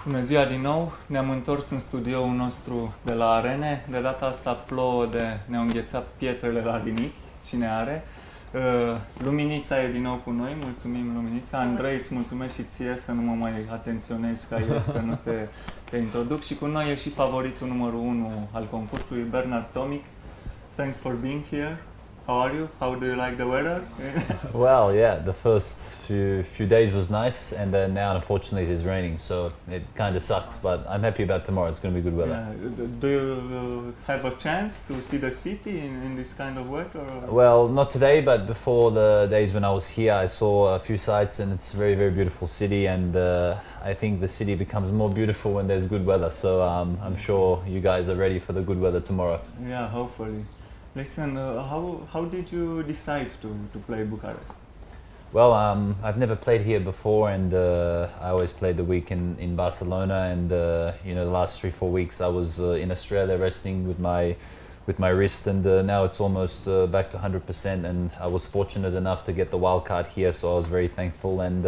Bună ziua din nou! Ne-am întors în studioul nostru de la Arene. De data asta plouă ne-au înghețat pietrele la rinichi. Cine are? Luminița e din nou cu noi. Mulțumim, Luminița. Andrei, îți mulțumesc și ție să nu mă mai atenționezi ca eu, că nu te introduc. Și cu noi e și favoritul numărul 1 al concursului, Bernard Tomic. Thanks for being here. How are you? How do you like the weather? Well, yeah, the first few days was nice, and then now unfortunately it is raining, so it kind of sucks. But I'm happy about tomorrow. It's going to be good weather. Do you have a chance to see the city in this kind of weather? Well, not today, but before the days when I was here, I saw a few sights, and it's a very, very beautiful city. And I think the city becomes more beautiful when there's good weather. So I'm sure you guys are ready for the good weather tomorrow. Yeah, hopefully. Listen, how did you decide to play Bucharest? Well, I've never played here before, and I always played the week in Barcelona. And the last 3-4 weeks I was in Australia resting with my wrist, and now it's almost back to 100%. And I was fortunate enough to get the wild card here, so I was very thankful. And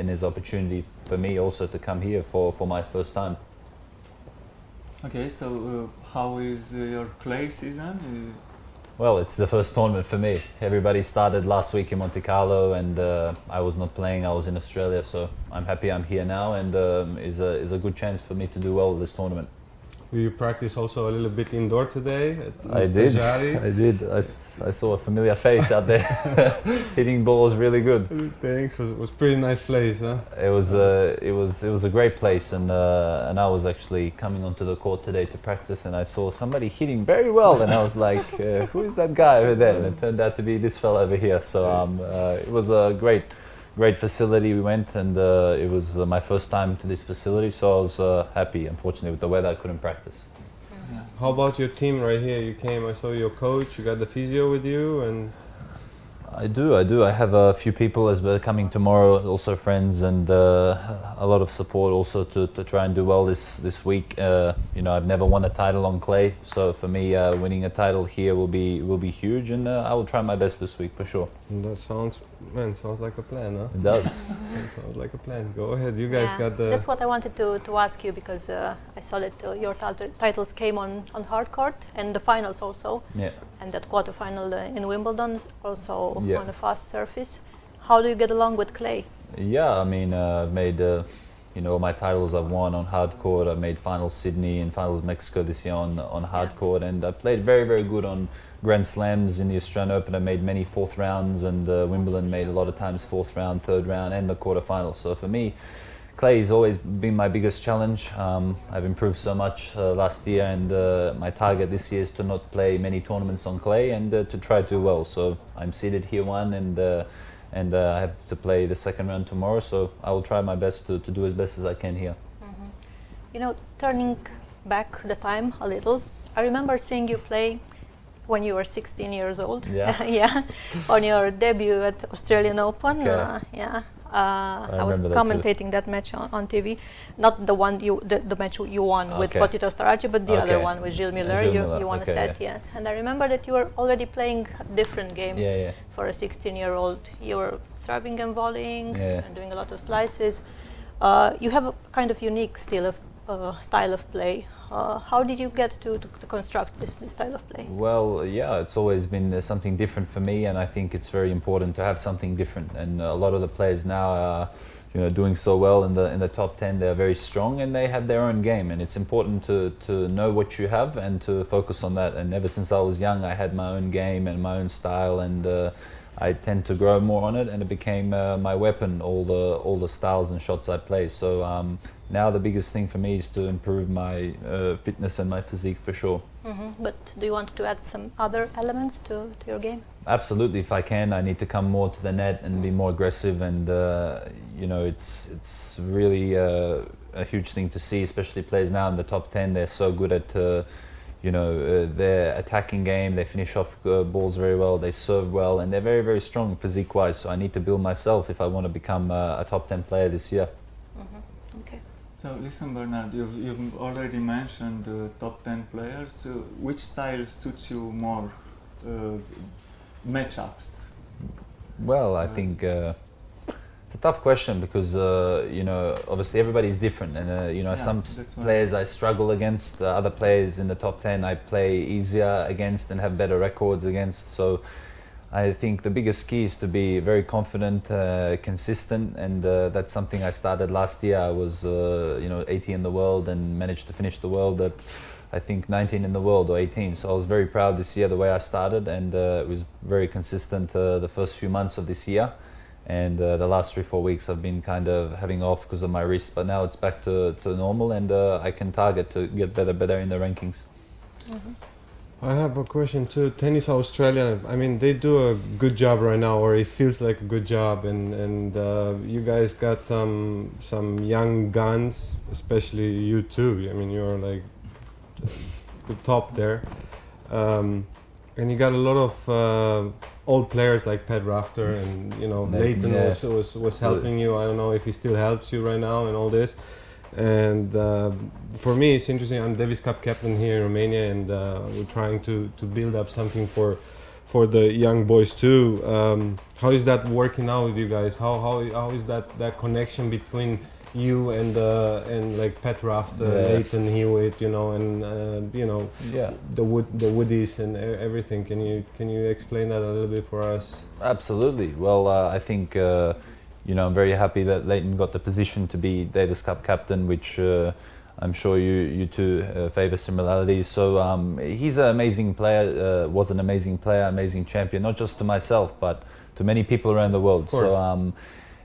there's opportunity for me also to come here for my first time. Okay, so how is your clay season? Well, it's the first tournament for me. Everybody started last week in Monte Carlo, and I was not playing. I was in Australia, so I'm happy I'm here now, and is a good chance for me to do well with this tournament. Will you practice also a little bit indoor today? I did. I saw a familiar face out there hitting balls really good. Thanks. It was a pretty nice place, huh? It was a great place, and I was actually coming onto the court today to practice, and I saw somebody hitting very well, and I was like, who is that guy over there? And it turned out to be this fella over here. So it was a great facility. We went, and it was my first time to this facility, so I was happy. Unfortunately, with the weather, I couldn't practice. Yeah. How about your team right here? You came, I saw your coach, you got the physio with you, and I do. I have a few people as well coming tomorrow, also friends, and a lot of support also to try and do well this week. I've never won a title on clay, so for me, winning a title here will be huge, and I will try my best this week for sure. that sounds like a plan, huh? It does. It sounds like a plan. Go ahead, you guys got the... That's what I wanted to ask you, because I saw that your titles came on hard court, and the finals also. Yeah. And that quarterfinal in Wimbledon also Yeah. on a fast surface. How do you get along with clay? Yeah, I mean, I've made all my titles I've won on hard court. I've made finals Sydney and finals Mexico this year on hard court, and I played very, very good on Grand Slams. In the Australian Open I made many fourth rounds, and Wimbledon made a lot of times fourth round, third round, and the quarterfinal. So for me, clay has always been my biggest challenge. I've improved so much last year, and my target this year is to not play many tournaments on clay, and to try to do well. So I'm seated here one, and I have to play the second round tomorrow, so I will try my best to do as best as I can here. Mm-hmm. Turning back the time a little, I remember seeing you play when you were 16 years old. Yeah. Yeah, on your debut at Australian Open. Okay. I was commentating that match on TV, not the one the match you won with Potito Starace, but the other one with Gilles Muller. You won a set, yes. And I remember that you were already playing a different game for a 16-year-old. You were serving and volleying and doing a lot of slices. You have a kind of unique style of play. How did you get to construct this style of play? Well, yeah, it's always been something different for me, and I think it's very important to have something different. And a lot of the players now are, doing so well in the top 10. They're very strong, and they have their own game. And it's important to know what you have and to focus on that. And ever since I was young, I had my own game and my own style, and I tend to grow more on it, and it became my weapon. All the styles and shots I play. So. Now the biggest thing for me is to improve my fitness and my physique for sure. Mm-hmm. But do you want to add some other elements to your game? Absolutely, if I can. I need to come more to the net and be more aggressive, and it's really a huge thing to see, especially players now in the top 10. They're so good at their attacking game. They finish off balls very well, they serve well, and they're very, very strong physique-wise. So I need to build myself if I want to become a top 10 player this year. Mm-hmm. Okay. So listen, Bernard, you've already mentioned top 10 players. Which style suits you more? Matchups? Well, I think It's a tough question because you know, obviously everybody's different, and you know, some players I struggle against, other players in the top 10 I play easier against and have better records against. So I think the biggest key is to be very confident, consistent, and that's something I started last year. I was you know, 80 in the world and managed to finish the world at I think 19 in the world or 18. So I was very proud this year the way I started, and it was very consistent the first few months of this year. And the last 3-4 weeks I've been kind of having off because of my wrist, but now it's back to normal, and I can target to get better in the rankings. I have a question too. Tennis Australia, I mean, they do a good job right now, or it feels like a good job, and you guys got some young guns, especially you too. I mean, you're like the top there, and you got a lot of old players like Pat Rafter, and you know, Leighton was helping you. I don't know if he still helps you right now and all this. And for me, it's interesting. I'm Davis Cup captain here in Romania, and we're trying to build up something for the young boys too. How is that working out with you guys? How is that connection between you and like Pat Rafter, Leighton Hewitt, you know, and you know, the Woodies and everything? Can you explain that a little bit for us? Absolutely. Well, I think you know, I'm very happy that Leighton got the position to be Davis Cup captain, which I'm sure you two favour similarities. So he's an amazing player, was an amazing player, amazing champion, not just to myself, but to many people around the world. So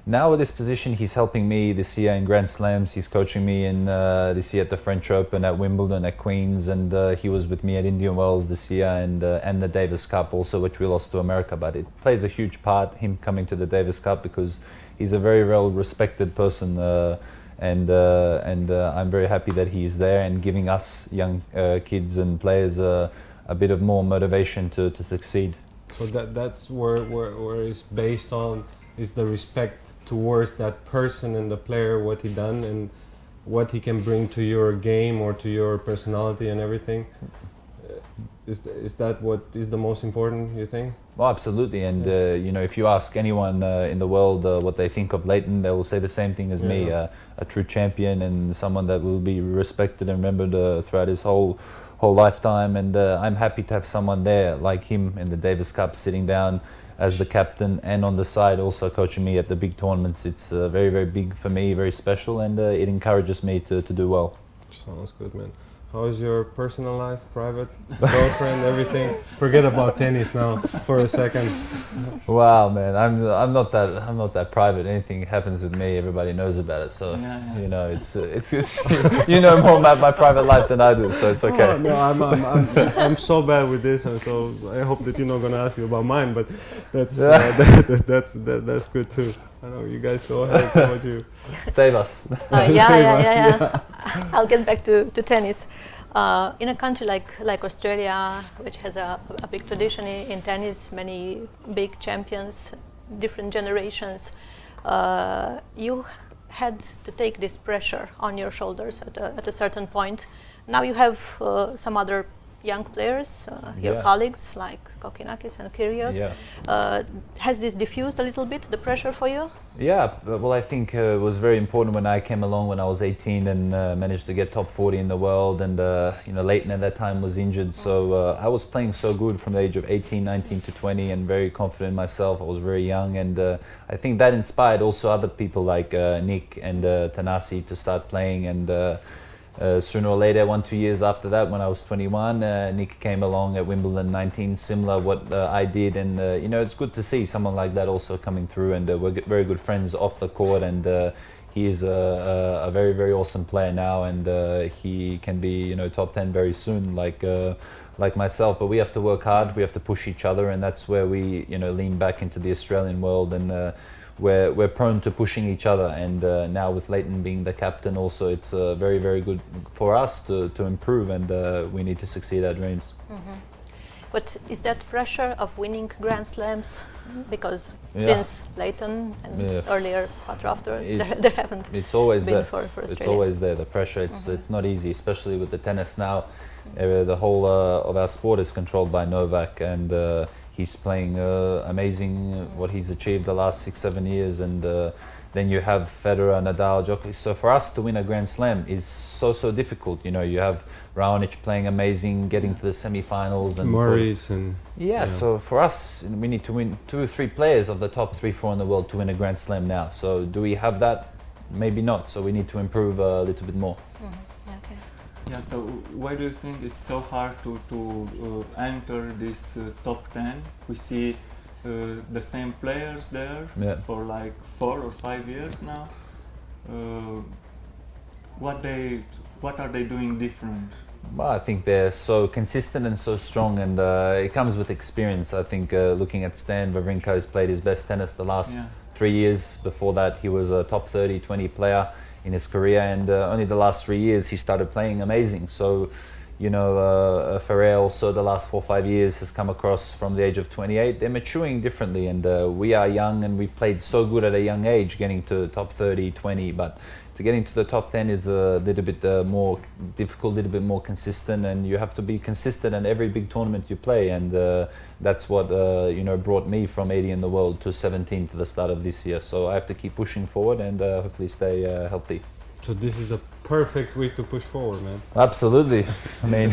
now with this position, he's helping me this year in Grand Slams. He's coaching me in this year at the French Open, at Wimbledon, at Queen's, and he was with me at Indian Wells this year, and the Davis Cup also, which we lost to America. But it plays a huge part, him coming to the Davis Cup, because he's a very well respected person, and I'm very happy that he's there and giving us young kids and players a bit of more motivation to succeed. So that's where it's based on, is the respect towards that person and the player, what he done and what he can bring to your game or to your personality and everything. Is that what is the most important, you think? Well, absolutely, and you know, if you ask anyone in the world what they think of Leighton, they will say the same thing as me, a true champion and someone that will be respected and remembered throughout his whole lifetime. And I'm happy to have someone there like him in the Davis Cup, sitting down as the captain and on the side also coaching me at the big tournaments. It's very, very big for me, very special, and it encourages me to do well. Sounds good, man. How is your personal life, private, girlfriend, everything? Forget about tennis now for a second. Wow, man, I'm not that private. Anything happens with me, everybody knows about it. So you know, it's you know more about my private life than I do, so it's okay. Oh, no, I'm so bad with this, and so I hope that you're not gonna ask me about mine. But that's that's good too. I know, you guys go ahead. How about you? Save us. Yeah. I'll get back to tennis. In a country like Australia, which has a big tradition in tennis, many big champions, different generations, you had to take this pressure on your shoulders at a certain point. Now you have some other young players, your colleagues like Kokinakis and Kyrgios. Has this diffused a little bit, the pressure for you? Yeah, well, I think it was very important when I came along when I was 18 and managed to get top 40 in the world, and you know, Leighton at that time was injured, so I was playing so good from the age of 18, 19 to 20 and very confident in myself. I was very young, and I think that inspired also other people like Nick and Tanasi to start playing, and sooner or later, 1-2 years after that, when I was 21, Nick came along at Wimbledon 19, similar what I did, and you know, it's good to see someone like that also coming through, and we're very good friends off the court, and he is a very, very awesome player now, and he can be, you know, top 10 very soon, like myself. But we have to work hard, we have to push each other, and that's where we, you know, lean back into the Australian world, and we're prone to pushing each other, and now with Leighton being the captain also, it's very, very good for us to improve, and we need to succeed our dreams. But is that pressure of winning Grand Slams? Because since Leighton and earlier Pat Rafter, there haven't always been there. For Australia. It's always there, the pressure. It's not easy, especially with the tennis now. The whole of our sport is controlled by Novak, and he's playing amazing what he's achieved the last 6-7 years, and then you have Federer, Nadal, Djokovic. So for us to win a Grand Slam is so difficult. You know, you have Raonic playing amazing, getting to the semi-finals, and Murray's and so for us we need to win 2 or 3 players of the top 3-4 in the world to win a Grand Slam now. So do we have that? Maybe not. So we need to improve a little bit more. Okay. Yeah, so why do you think it's so hard to enter this top 10? We see the same players there for like 4 or 5 years now. What are they doing different? Well, I think they're so consistent and so strong, and it comes with experience. I think looking at Stan Wawrinka, has played his best tennis the last 3 years. Before that, he was a top 30, 20 player in his career, and only the last 3 years he started playing amazing. So, you know, Ferrer also the last 4 or 5 years has come across from the age of 28. They're maturing differently, and we are young, and we've played so good at a young age, getting to top 30, 20, but to get into the top 10 is a little bit more difficult, a little bit more consistent, and you have to be consistent in every big tournament you play, and that's what you know, brought me from 80 in the world to 17 to the start of this year. So I have to keep pushing forward and hopefully stay healthy. So this is the perfect week to push forward, man. Absolutely. I mean,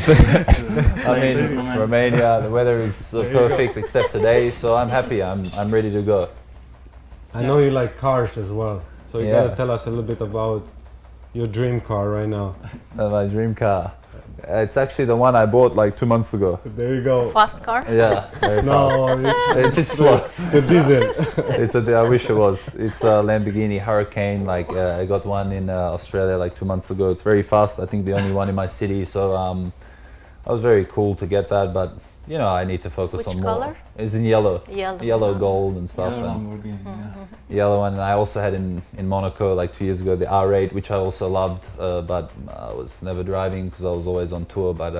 Romania, the weather is perfect except today, so I'm happy. I'm ready to go. I know you like cars as well, so you gotta tell us a little bit about your dream car right now. My dream car. It's actually the one I bought like 2 months ago. There you go. It's a fast car? Yeah, very no, fast. It's slow. The diesel. I wish it was. It's a Lamborghini Hurricane. Like I got one in Australia like 2 months ago. It's very fast. I think the only one in my city. So I was very cool to get that, but you know, I need to focus on more. Which color? It's in yellow. Yellow. Gold and stuff. Yellow Lamborghini, Yellow one, and I also had in Monaco like 2 years ago the R8, which I also loved, but I was never driving because I was always on tour. But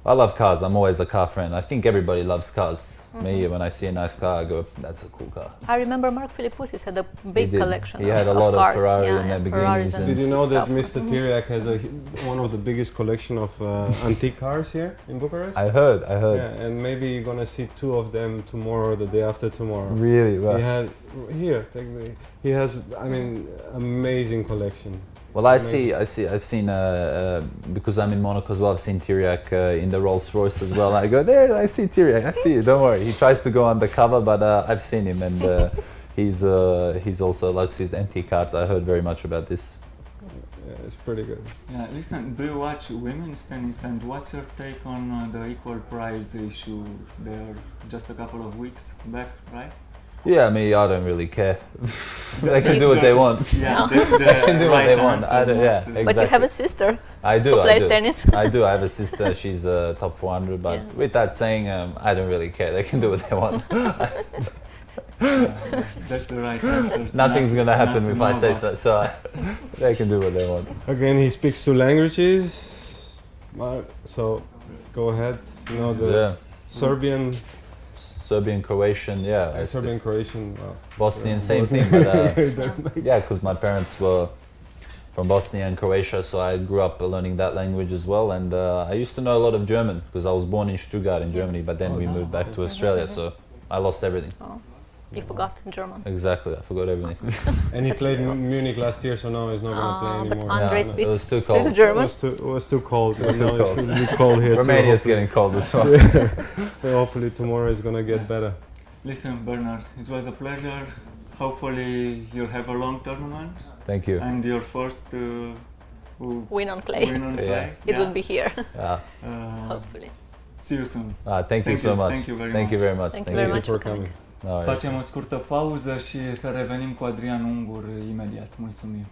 I love cars. I'm always a car friend. I think everybody loves cars. Me, when I see a nice car, I go, "That's a cool car." I remember Mark Philippoussis had a big collection. He had a lot of cars. Ferrari and Lamborghinis. And did you know that Mr. Tiriac has one of the biggest collection of antique cars here in Bucharest? I heard. Yeah, and maybe you're gonna see 2 of them tomorrow, or the day after tomorrow. Really? Well, he has, I mean, amazing collection. Well, I've seen, because I'm in Monaco as well, I've seen Tiriac in the Rolls Royce as well. I go, there, I see Tiriac, I see you, don't worry. He tries to go undercover, but I've seen him, and he's also likes his antique cards. I heard very much about this. Yeah, it's pretty good. Yeah, listen, do you watch women's tennis, and what's your take on the equal prize issue there just a couple of weeks back, right? Yeah, I mean, I don't really care. They can do what they want. Yeah, that's the They can do what they want. Exactly. But you have a sister who plays tennis. I do. I have a sister. She's top 400. But with that saying, I don't really care. They can do what they want. That's the right answer. Nothing's gonna happen if I say so. So they can do what they want. Again, he speaks 2 languages. So go ahead. You know the Serbian, Croatian, Serbian, Croatian, Bosnian, same thing. But yeah, because my parents were from Bosnia and Croatia, so I grew up learning that language as well. And I used to know a lot of German because I was born in Stuttgart in Germany, but then we moved back to Australia, so I lost everything. Oh, you forgot German. Exactly, I forgot everything. And he played Munich last year, so now he's not going to play anymore. But Andrei it was too cold. speaks German. It was too cold. Now it's really cold here. Romania is getting cold as well. So hopefully tomorrow is going to get better. Listen, Bernard, it was a pleasure. Hopefully you'll have a long tournament. Thank you. And your first win on clay. It will be here. Hopefully. See you soon. Thank you so much. Thank you very much. Thank you very much for coming. Facem o scurtă pauză și revenim cu Adrian Ungur imediat. Mulțumim.